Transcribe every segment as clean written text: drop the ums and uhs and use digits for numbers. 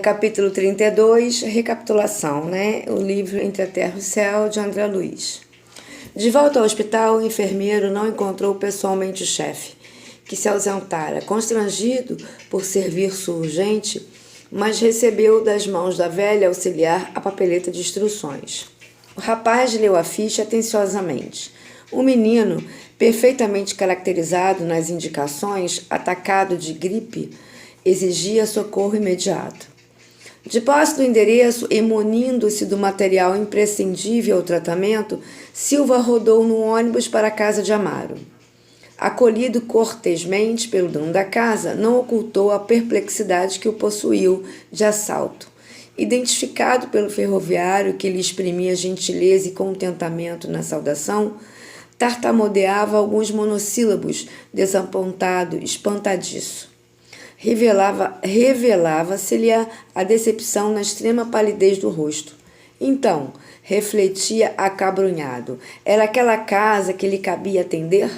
Capítulo 32, recapitulação, né? O livro Entre a Terra e o Céu, de André Luiz. De volta ao hospital, o enfermeiro não encontrou pessoalmente o chefe, que se ausentara, constrangido por serviço urgente, mas recebeu das mãos da velha auxiliar a papeleta de instruções. O rapaz leu a ficha atenciosamente. O menino, perfeitamente caracterizado nas indicações, atacado de gripe, exigia socorro imediato. De posse do endereço e munindo-se do material imprescindível ao tratamento, Silva rodou no ônibus para a casa de Amaro. Acolhido cortesmente pelo dono da casa, não ocultou a perplexidade que o possuiu de assalto. Identificado pelo ferroviário, que lhe exprimia gentileza e contentamento na saudação, tartamudeava alguns monossílabos, desapontado, espantadiço. Revelava-se-lhe a decepção na extrema palidez do rosto. Então, refletia acabrunhado, era aquela casa que lhe cabia atender?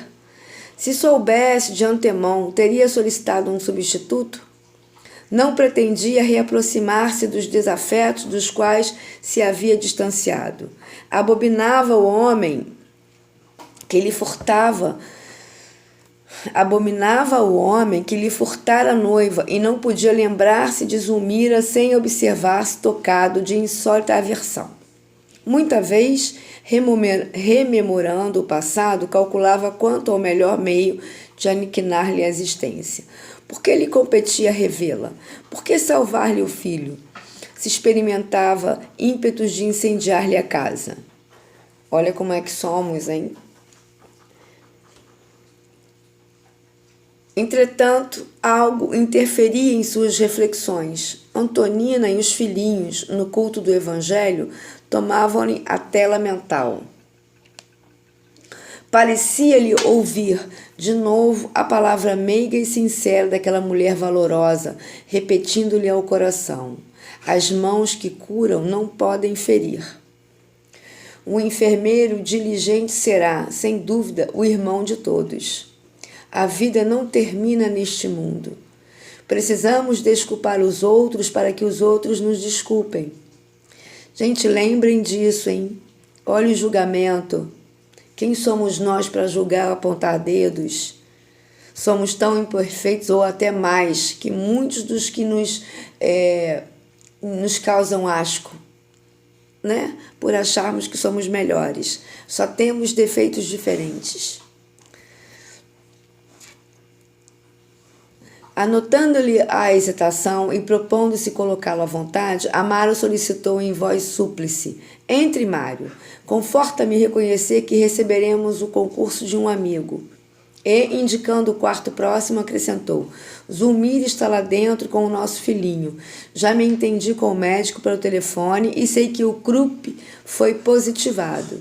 Se soubesse de antemão, teria solicitado um substituto? Não pretendia reaproximar-se dos desafetos dos quais se havia distanciado. Abominava o homem que lhe furtara a noiva e não podia lembrar-se de Zulmira sem observar-se tocado de insólita aversão. Muita vez, rememorando o passado, calculava quanto ao melhor meio de aniquilar-lhe a existência. Por que lhe competia revê-la? Por que salvar-lhe o filho? Se experimentava ímpetos de incendiar-lhe a casa. Olha como é que somos, hein? Entretanto, algo interferia em suas reflexões. Antonina e os filhinhos, no culto do Evangelho, tomavam-lhe a tela mental. Parecia-lhe ouvir, de novo, a palavra meiga e sincera daquela mulher valorosa, repetindo-lhe ao coração: as mãos que curam não podem ferir. O enfermeiro diligente será, sem dúvida, o irmão de todos. A vida não termina neste mundo. Precisamos desculpar os outros para que os outros nos desculpem. Gente, lembrem disso, hein? Olha o julgamento. Quem somos nós para julgar, apontar dedos? Somos tão imperfeitos ou até mais que muitos dos que nos causam asco, né? Por acharmos que somos melhores. Só temos defeitos diferentes. Anotando-lhe a hesitação e propondo-se colocá-lo à vontade, Amaro solicitou em voz súplice: entre, Mário, conforta-me reconhecer que receberemos o concurso de um amigo. E, indicando o quarto próximo, acrescentou: Zulmira está lá dentro com o nosso filhinho. Já me entendi com o médico pelo telefone e sei que o CRUP foi positivado.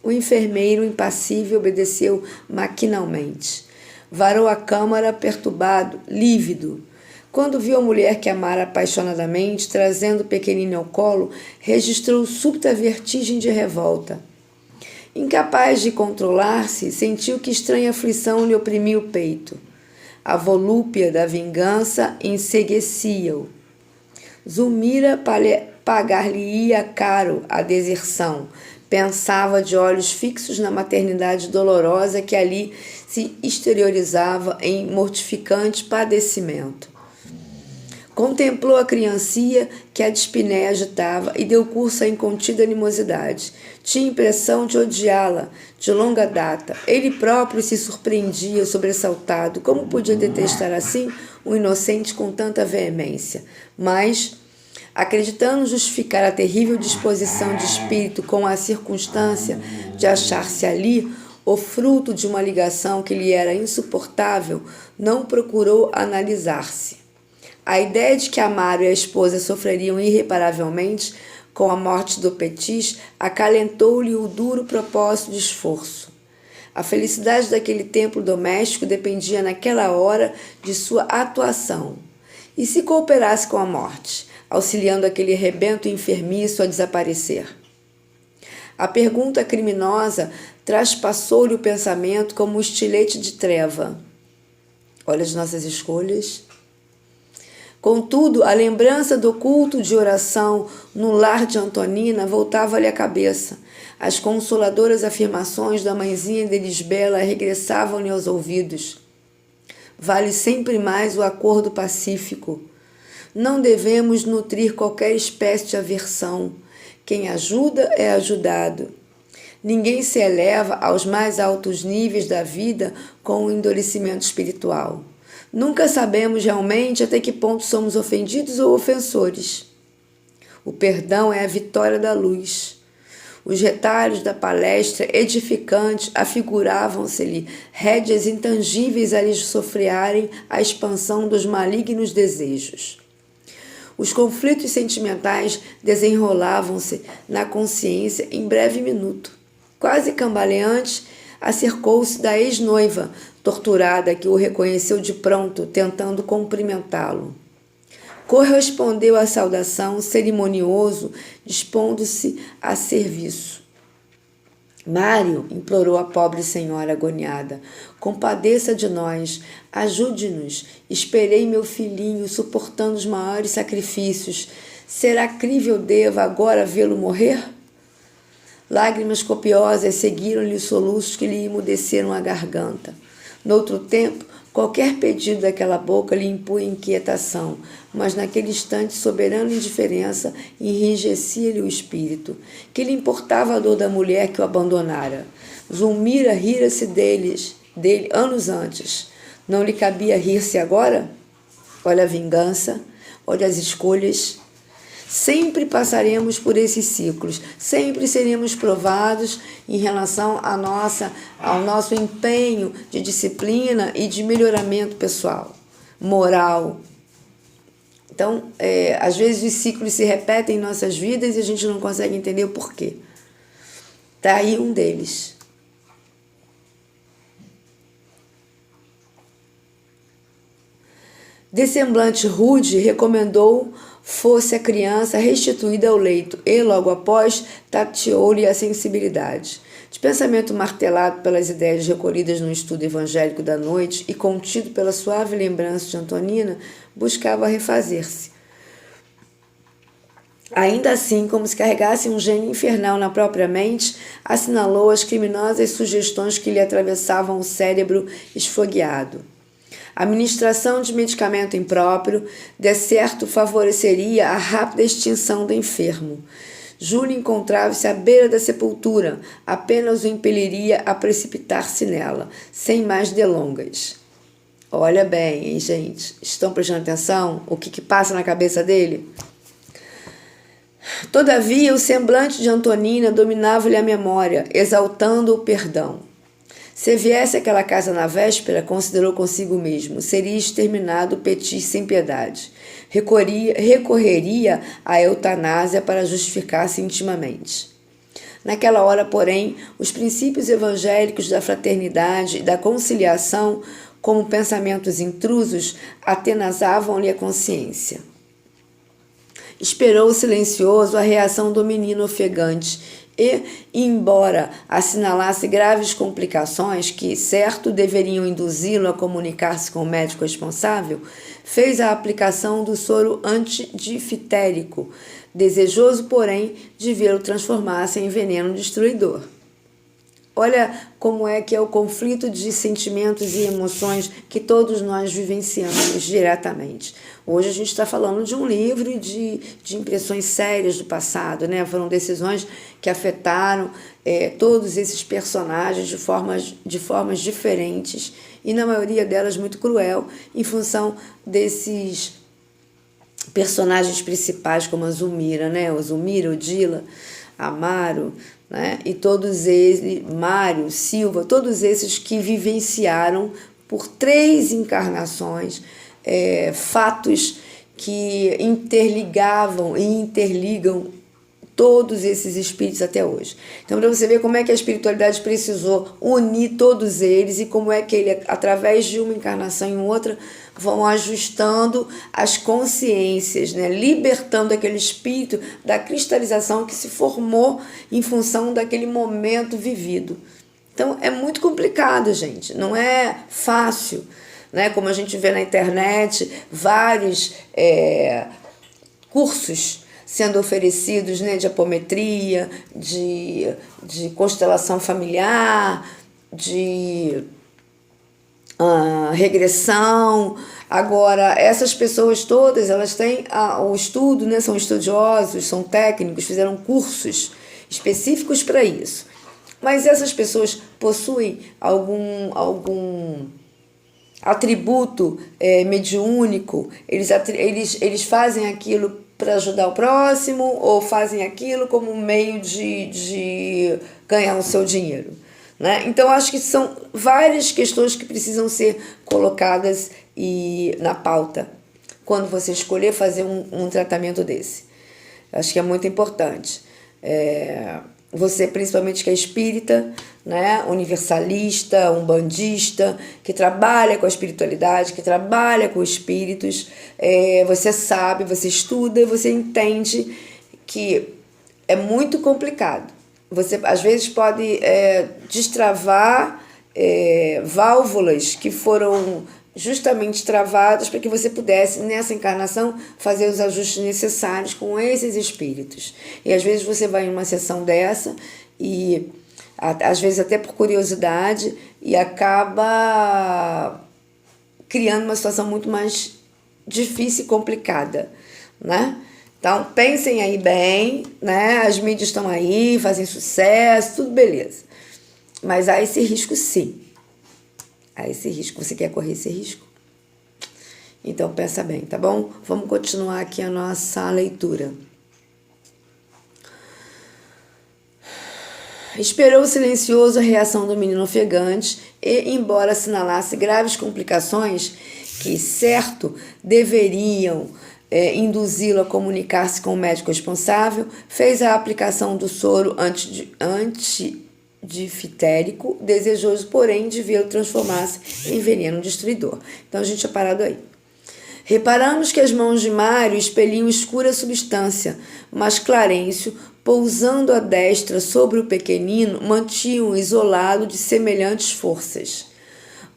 O enfermeiro, impassível, obedeceu maquinalmente. Varou a câmara, perturbado, lívido. Quando viu a mulher que amara apaixonadamente, trazendo o pequenino ao colo, registrou súbita vertigem de revolta. Incapaz de controlar-se, sentiu que estranha aflição lhe oprimia o peito. A volúpia da vingança enseguecia-o. Zulmira pagar-lhe-ia caro a deserção. Pensava de olhos fixos na maternidade dolorosa que ali se exteriorizava em mortificante padecimento. Contemplou a criancinha que a dispneia agitava e deu curso à incontida animosidade. Tinha impressão de odiá-la de longa data. Ele próprio se surpreendia, sobressaltado. Como podia detestar assim um inocente com tanta veemência? Mas, acreditando justificar a terrível disposição de espírito com a circunstância de achar-se ali, o fruto de uma ligação que lhe era insuportável, não procurou analisar-se. A ideia de que Amaro e a esposa sofreriam irreparavelmente com a morte do Petit acalentou-lhe o duro propósito de esforço. A felicidade daquele templo doméstico dependia naquela hora de sua atuação. E se cooperasse com a morte, auxiliando aquele rebento enfermiço a desaparecer? A pergunta criminosa traspassou-lhe o pensamento como um estilete de treva. Olha as nossas escolhas. Contudo, a lembrança do culto de oração no lar de Antonina voltava-lhe à cabeça. As consoladoras afirmações da mãezinha de Lisbela regressavam-lhe aos ouvidos. Vale sempre mais o acordo pacífico. Não devemos nutrir qualquer espécie de aversão. Quem ajuda é ajudado. Ninguém se eleva aos mais altos níveis da vida com o endurecimento espiritual. Nunca sabemos realmente até que ponto somos ofendidos ou ofensores. O perdão é a vitória da luz. Os retalhos da palestra edificante afiguravam-se-lhe rédeas intangíveis a lhes sofrearem a expansão dos malignos desejos. Os conflitos sentimentais desenrolavam-se na consciência em breve minuto. Quase cambaleante, acercou-se da ex-noiva, torturada, que o reconheceu de pronto, tentando cumprimentá-lo. Correspondeu à saudação, cerimonioso, dispondo-se a serviço. Mário, implorou a pobre senhora agoniada, compadeça de nós, ajude-nos. Esperei meu filhinho, suportando os maiores sacrifícios. Será crível deva agora vê-lo morrer? Lágrimas copiosas seguiram-lhe os soluços que lhe emudeceram a garganta. Noutro tempo, qualquer pedido daquela boca lhe impunha inquietação, mas naquele instante soberana indiferença enrijecia-lhe o espírito. Que lhe importava a dor da mulher que o abandonara? Zulmira rira-se dele anos antes. Não lhe cabia rir-se agora? Olha a vingança, olha as escolhas. Sempre passaremos por esses ciclos, sempre seremos provados em relação ao nosso empenho de disciplina e de melhoramento pessoal, moral. Então, às vezes os ciclos se repetem em nossas vidas e a gente não consegue entender o porquê. Está aí um deles. De semblante rude, recomendou fosse a criança restituída ao leito e, logo após, tateou-lhe a sensibilidade. De pensamento martelado pelas ideias recolhidas no estudo evangélico da noite e contido pela suave lembrança de Antonina, buscava refazer-se. Ainda assim, como se carregasse um gênio infernal na própria mente, assinalou as criminosas sugestões que lhe atravessavam o cérebro esfogueado. A administração de medicamento impróprio, de certo, favoreceria a rápida extinção do enfermo. Júlio encontrava-se à beira da sepultura, apenas o impeliria a precipitar-se nela, sem mais delongas. Olha bem, hein, gente? Estão prestando atenção? O que passa na cabeça dele? Todavia, o semblante de Antonina dominava-lhe a memória, exaltando o perdão. Se viesse àquela casa na véspera, considerou consigo mesmo, seria exterminado o Petit sem piedade. Recorreria à eutanásia para justificar-se intimamente. Naquela hora, porém, os princípios evangélicos da fraternidade e da conciliação, como pensamentos intrusos, atenazavam-lhe a consciência. Esperou silencioso a reação do menino ofegante e, embora assinalasse graves complicações que, certo, deveriam induzi-lo a comunicar-se com o médico responsável, fez a aplicação do soro antidifitérico, desejoso, porém, de vê-lo transformar-se em veneno destruidor. Olha como é que é o conflito de sentimentos e emoções que todos nós vivenciamos diretamente. Hoje a gente está falando de um livro e de impressões sérias do passado, né? Foram decisões que afetaram todos esses personagens de formas diferentes e, na maioria delas, muito cruel, em função desses personagens principais, como a Zulmira, né? O Zulmira, Odila, Amaro, né? E todos eles, Mário, Silva, todos esses que vivenciaram por 3 encarnações fatos que interligavam e interligam todos esses espíritos até hoje. Então, para você ver como é que a espiritualidade precisou unir todos eles e como é que ele, através de uma encarnação em outra, vão ajustando as consciências, né? Libertando aquele espírito da cristalização que se formou em função daquele momento vivido. Então, é muito complicado, gente. Não é fácil. né? Como a gente vê na internet, vários cursos sendo oferecidos, né, de apometria, de constelação familiar, de regressão. Agora, essas pessoas todas, elas têm o estudo, né, são estudiosos, são técnicos, fizeram cursos específicos para isso. Mas essas pessoas possuem algum atributo mediúnico, eles fazem aquilo para ajudar o próximo ou fazem aquilo como um meio de ganhar o seu dinheiro, né? Então, acho que são várias questões que precisam ser colocadas na pauta quando você escolher fazer um tratamento desse. Acho que é muito importante. Você, principalmente que é espírita, né, universalista, umbandista, que trabalha com a espiritualidade, que trabalha com espíritos, você sabe, você estuda e você entende que é muito complicado. Você, às vezes, pode destravar válvulas que foram justamente travadas para que você pudesse, nessa encarnação, fazer os ajustes necessários com esses espíritos. E às vezes você vai em uma sessão dessa e, às vezes até por curiosidade, e acaba criando uma situação muito mais difícil e complicada, né? Então, pensem aí bem, né? As mídias estão aí, fazem sucesso, tudo beleza. Mas há esse risco, sim. Há esse risco. Você quer correr esse risco? Então, pensa bem, tá bom? Vamos continuar aqui a nossa leitura. Esperou silencioso a reação do menino ofegante e, embora assinalasse graves complicações que, certo, deveriam induzi-lo a comunicar-se com o médico responsável, fez a aplicação do soro antidifitérico, desejoso, porém, de vê-lo transformar-se em veneno destruidor. Então, a gente tinha parado aí. Reparamos que as mãos de Mário expeliam escura substância, mas Clarencio, pousando a destra sobre o pequenino, mantinha-o isolado de semelhantes forças.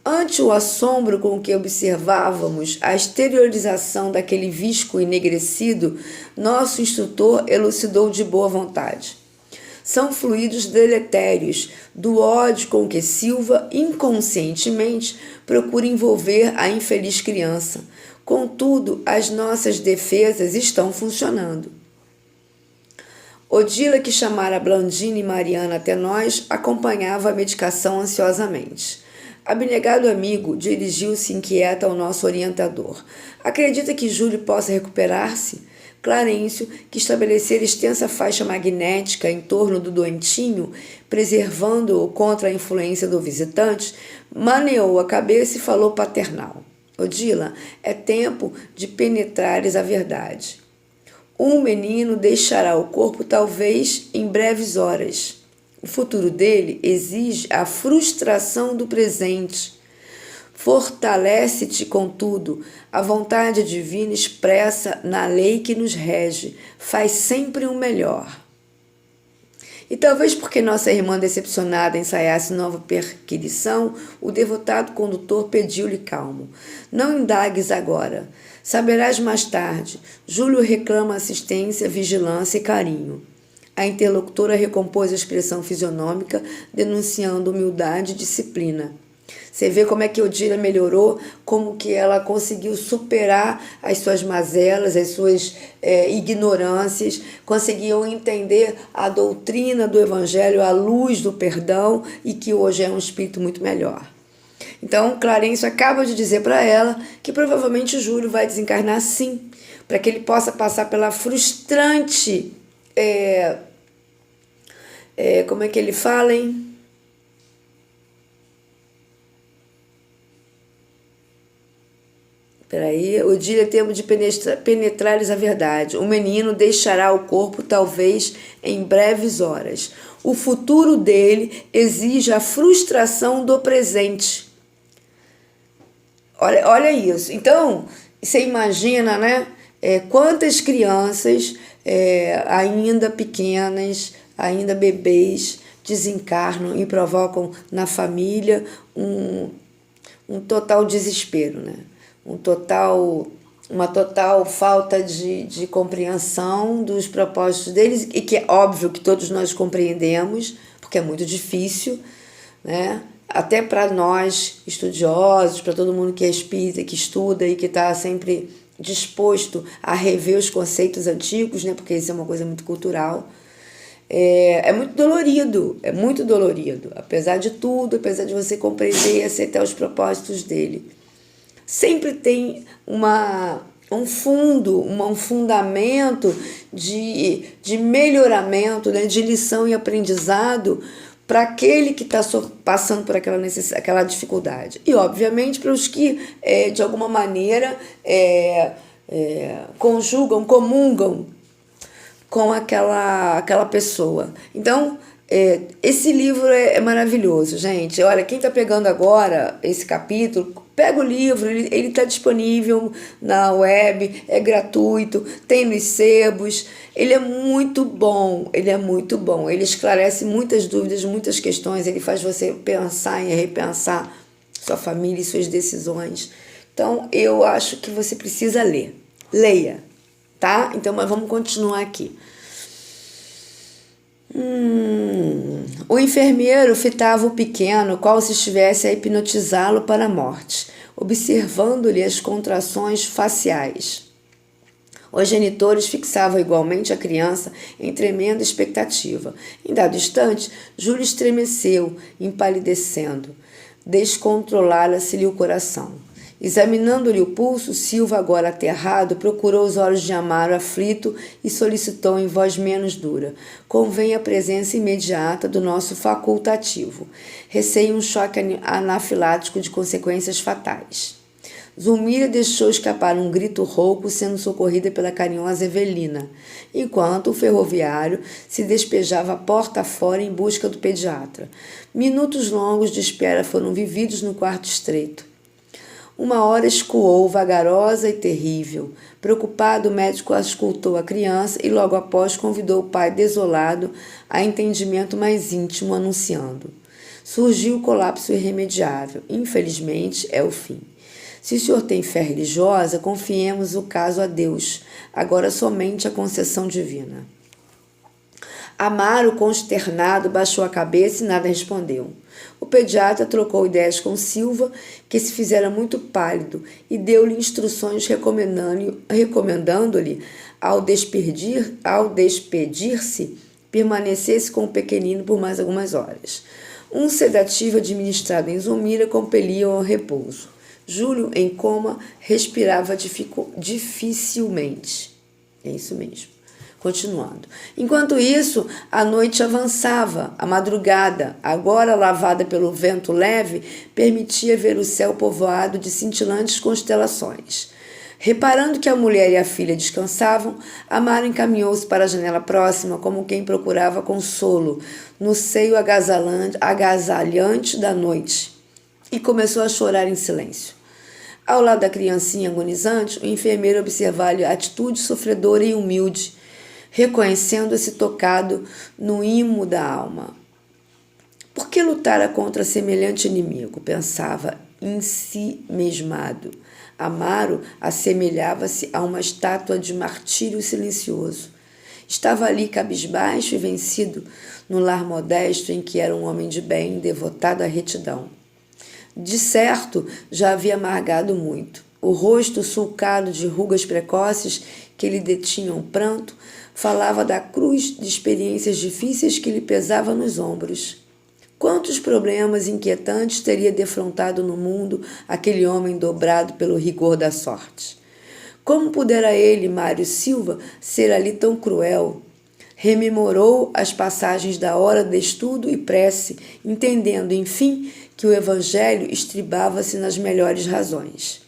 Ante o assombro com que observávamos a exteriorização daquele visco enegrecido, nosso instrutor elucidou de boa vontade. São fluidos deletérios do ódio com que Silva inconscientemente procura envolver a infeliz criança. Contudo, as nossas defesas estão funcionando. Odila, que chamara Blandina e Mariana até nós, acompanhava a medicação ansiosamente. Abnegado amigo dirigiu-se inquieta ao nosso orientador. Acredita que Júlio possa recuperar-se? Clarencio, que estabelecera extensa faixa magnética em torno do doentinho, preservando-o contra a influência do visitante, maneou a cabeça e falou paternal. Odila, é tempo de penetrares a verdade. Um menino deixará o corpo talvez em breves horas. O futuro dele exige a frustração do presente. Fortalece-te, contudo, a vontade divina expressa na lei que nos rege, faz sempre o melhor. E talvez porque nossa irmã decepcionada ensaiasse nova perquisição, o devotado condutor pediu-lhe calmo. Não indagues agora. Saberás mais tarde. Júlio reclama assistência, vigilância e carinho. A interlocutora recompôs a expressão fisionômica, denunciando humildade e disciplina. Você vê como é que Odila melhorou, como que ela conseguiu superar as suas mazelas, as suas ignorâncias, conseguiu entender a doutrina do Evangelho à luz do perdão e que hoje é um espírito muito melhor. Então, Clarencio acaba de dizer para ela que provavelmente o Júlio vai desencarnar sim, para que ele possa passar pela frustrante... como é que ele fala, hein? Peraí, o dia é tempo de penetrares a verdade. O menino deixará o corpo, talvez, em breves horas. O futuro dele exige a frustração do presente. Olha isso. Então, você imagina, né? Quantas crianças ainda pequenas, ainda bebês, desencarnam e provocam na família um total desespero, né? Uma total falta de compreensão dos propósitos deles, e que é óbvio que todos nós compreendemos, porque é muito difícil, né? Até para nós estudiosos, para todo mundo que é espírita, que estuda e que está sempre disposto a rever os conceitos antigos, né? Porque isso é uma coisa muito cultural. É muito dolorido, apesar de tudo, apesar de você compreender e aceitar os propósitos dele. Sempre tem um fundamento de melhoramento, né, de lição e aprendizado para aquele que está passando por aquela dificuldade. E, obviamente, para os que, de alguma maneira, comungam com aquela pessoa. Então, esse livro é maravilhoso, gente. Olha, quem está pegando agora esse capítulo, pega o livro, ele está disponível na web, é gratuito, tem nos sebos, ele é muito bom, ele esclarece muitas dúvidas, muitas questões, ele faz você pensar e repensar sua família e suas decisões. Então, eu acho que você precisa ler. Leia, tá? Então, mas vamos continuar aqui. O enfermeiro fitava o pequeno, qual se estivesse a hipnotizá-lo para a morte, observando-lhe as contrações faciais. Os genitores fixavam igualmente a criança em tremenda expectativa. Em dado instante, Júlio estremeceu, empalidecendo. Descontrolara-se-lhe o coração. Examinando-lhe o pulso, Silva, agora aterrado, procurou os olhos de Amaro aflito e solicitou em voz menos dura: convém a presença imediata do nosso facultativo. Receio um choque anafilático de consequências fatais. Zulmira deixou escapar um grito rouco, sendo socorrida pela carinhosa Evelina, enquanto o ferroviário se despejava porta fora em busca do pediatra. Minutos longos de espera foram vividos no quarto estreito. Uma hora escoou, vagarosa e terrível. Preocupado, o médico auscultou a criança e logo após convidou o pai desolado a entendimento mais íntimo, anunciando: surgiu o colapso irremediável. Infelizmente, é o fim. Se o senhor tem fé religiosa, confiemos o caso a Deus, agora somente a concessão divina. Amaro, consternado, baixou a cabeça e nada respondeu. O pediatra trocou ideias com Silva, que se fizera muito pálido, e deu-lhe instruções recomendando-lhe, ao despedir-se, permanecesse com o pequenino por mais algumas horas. Um sedativo administrado em Zulmira compelia-o ao repouso. Júlio, em coma, respirava dificilmente. É isso mesmo. Continuando. Enquanto isso, a noite avançava. A madrugada, agora lavada pelo vento leve, permitia ver o céu povoado de cintilantes constelações. Reparando que a mulher e a filha descansavam, Amaro encaminhou-se para a janela próxima, como quem procurava consolo, no seio agasalhante da noite, e começou a chorar em silêncio. Ao lado da criancinha agonizante, o enfermeiro observava-lhe a atitude sofredora e humilde, reconhecendo-se tocado no imo da alma. Por que lutara contra semelhante inimigo? Pensava, em si mesmado. Amaro assemelhava-se a uma estátua de martírio silencioso. Estava ali cabisbaixo e vencido, no lar modesto em que era um homem de bem, devotado à retidão. De certo, já havia amargado muito. O rosto sulcado de rugas precoces que lhe detinham pranto falava da cruz de experiências difíceis que lhe pesava nos ombros. Quantos problemas inquietantes teria defrontado no mundo aquele homem dobrado pelo rigor da sorte? Como pudera ele, Mário Silva, ser ali tão cruel? Rememorou as passagens da hora de estudo e prece, entendendo, enfim, que o evangelho estribava-se nas melhores razões.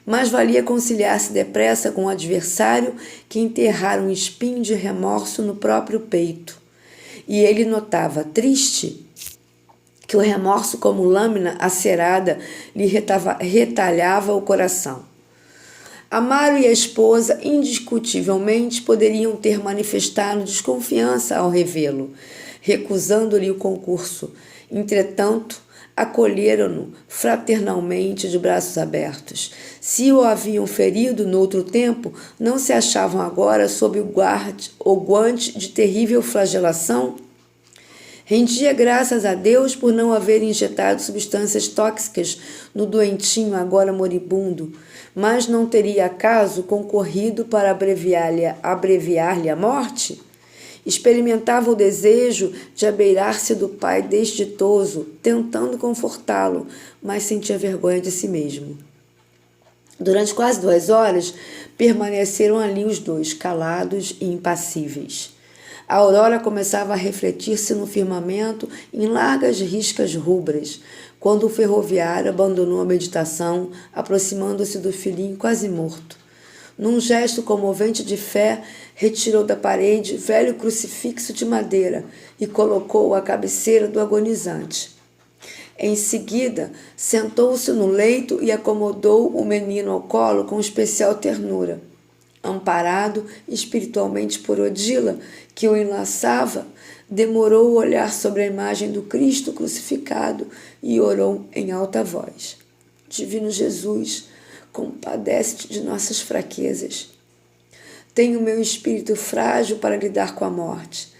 Mas valia conciliar-se depressa com o adversário que enterrara um espinho de remorso no próprio peito. E ele notava, triste, que o remorso, como lâmina acerada, lhe retalhava o coração. Amaro e a esposa, indiscutivelmente, poderiam ter manifestado desconfiança ao revê-lo, recusando-lhe o concurso. Entretanto, acolheram-no fraternalmente de braços abertos. Se o haviam ferido no outro tempo, não se achavam agora sob o guante de terrível flagelação? Rendia graças a Deus por não haver injetado substâncias tóxicas no doentinho agora moribundo, mas não teria acaso concorrido para abreviar-lhe a morte? Experimentava o desejo de abeirar-se do pai desditoso, tentando confortá-lo, mas sentia vergonha de si mesmo. Durante quase 2 horas, permaneceram ali os dois, calados e impassíveis. A aurora começava a refletir-se no firmamento em largas riscas rubras, quando o ferroviário abandonou a meditação, aproximando-se do filhinho quase morto. Num gesto comovente de fé, retirou da parede velho crucifixo de madeira e colocou-o à cabeceira do agonizante. Em seguida, sentou-se no leito e acomodou o menino ao colo com especial ternura. Amparado espiritualmente por Odila, que o enlaçava, demorou o olhar sobre a imagem do Cristo crucificado e orou em alta voz. Divino Jesus, compadece-te de nossas fraquezas. Tenho meu espírito frágil para lidar com a morte.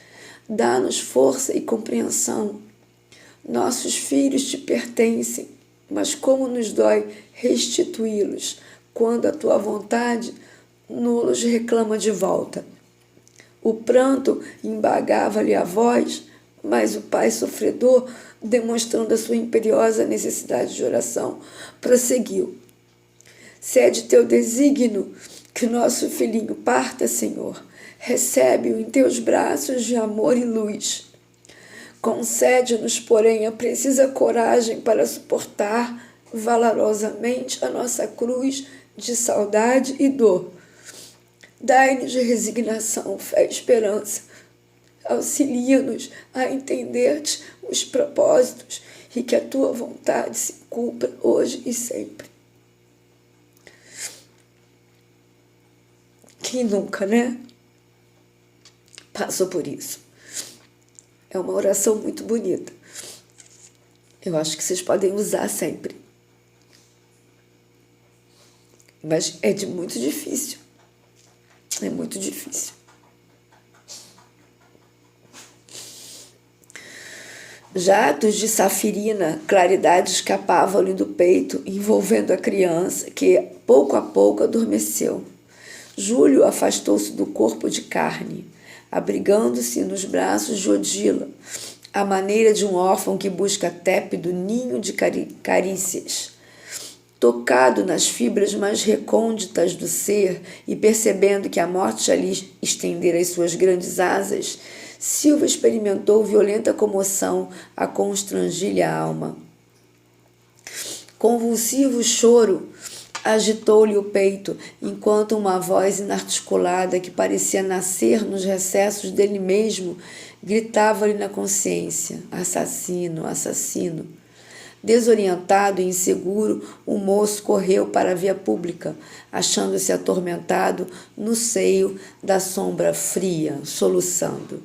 Dá-nos força e compreensão. Nossos filhos te pertencem, mas como nos dói restituí-los, quando a tua vontade nos reclama de volta. O pranto embagava-lhe a voz, mas o pai sofredor, demonstrando a sua imperiosa necessidade de oração, prosseguiu. Se é de teu desígnio que nosso filhinho parta, Senhor, recebe-o em teus braços de amor e luz. Concede-nos, porém, a precisa coragem para suportar valorosamente a nossa cruz de saudade e dor. Dai-nos resignação, fé e esperança. Auxilia-nos a entender-te os propósitos e que a tua vontade se cumpra hoje e sempre. Quem nunca, né? Passou por isso. É uma oração muito bonita. Eu acho que vocês podem usar sempre. Mas é muito difícil. É muito difícil. Jatos de safirina, claridade escapavam-lhe do peito, envolvendo a criança, que pouco a pouco adormeceu. Júlio afastou-se do corpo de carne, abrigando-se nos braços de Odila, à maneira de um órfão que busca tépido ninho de carícias. Tocado nas fibras mais recônditas do ser e percebendo que a morte já lhe estendera as suas grandes asas, Silva experimentou violenta comoção a constrangir-lhe a alma. Convulsivo choro agitou-lhe o peito, enquanto uma voz inarticulada que parecia nascer nos recessos dele mesmo gritava-lhe na consciência: assassino, assassino. Desorientado e inseguro, o moço correu para a via pública, achando-se atormentado no seio da sombra fria, soluçando.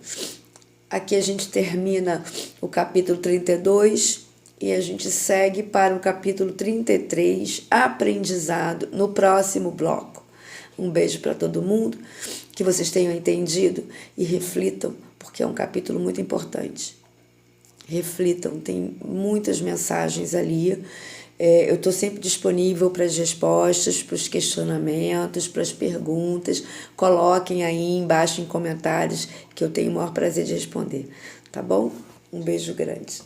Aqui a gente termina o capítulo 32 e a gente segue para o capítulo 33, aprendizado, no próximo bloco. Um beijo para todo mundo, que vocês tenham entendido e reflitam, porque é um capítulo muito importante. Reflitam, tem muitas mensagens ali. Eu estou sempre disponível para as respostas, para os questionamentos, para as perguntas. Coloquem aí embaixo em comentários que eu tenho o maior prazer de responder, tá bom? Um beijo grande.